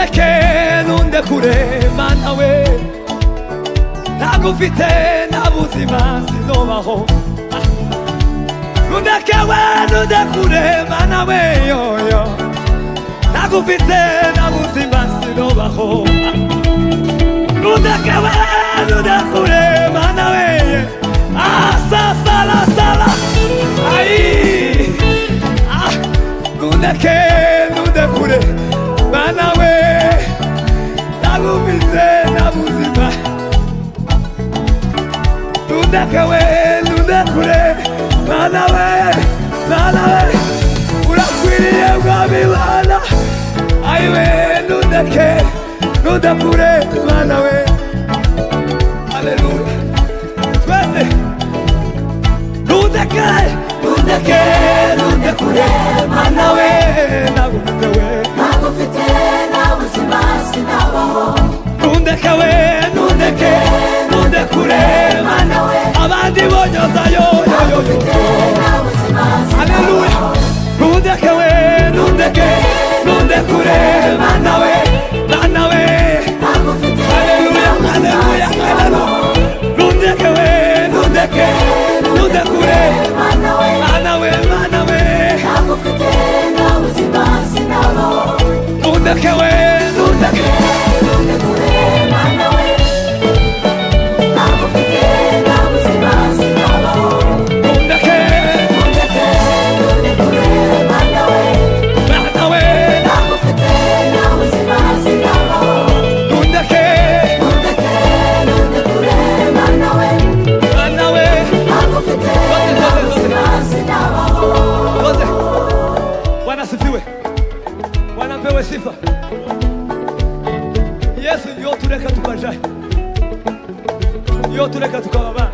nundeke nundekure mana we ntagufite nta buzima sinobaho nundeke we nundekure mana we yoyo ntagufite nta buzima sinobaho nundeke we nundekure mana we sala sala ai nundeke nundekure mana we ntagufite nta buzima nundeke we nundekure mana we urakwiriye mwami mana aiwe nundeke nundekure mana we haleluya twese nundeke nundekure mana we ntagufite nta buzima sinabaho nundeke we nundekure mana we abandi bonyota yoyoyo haleluya nundeke we nundekure mana we haleluya nundeke we nundekure mana we nundeke we nundekure mana we Wanapewe sifa. Yesu ndio tuleka tukajaye, ndio tuleka tukababa.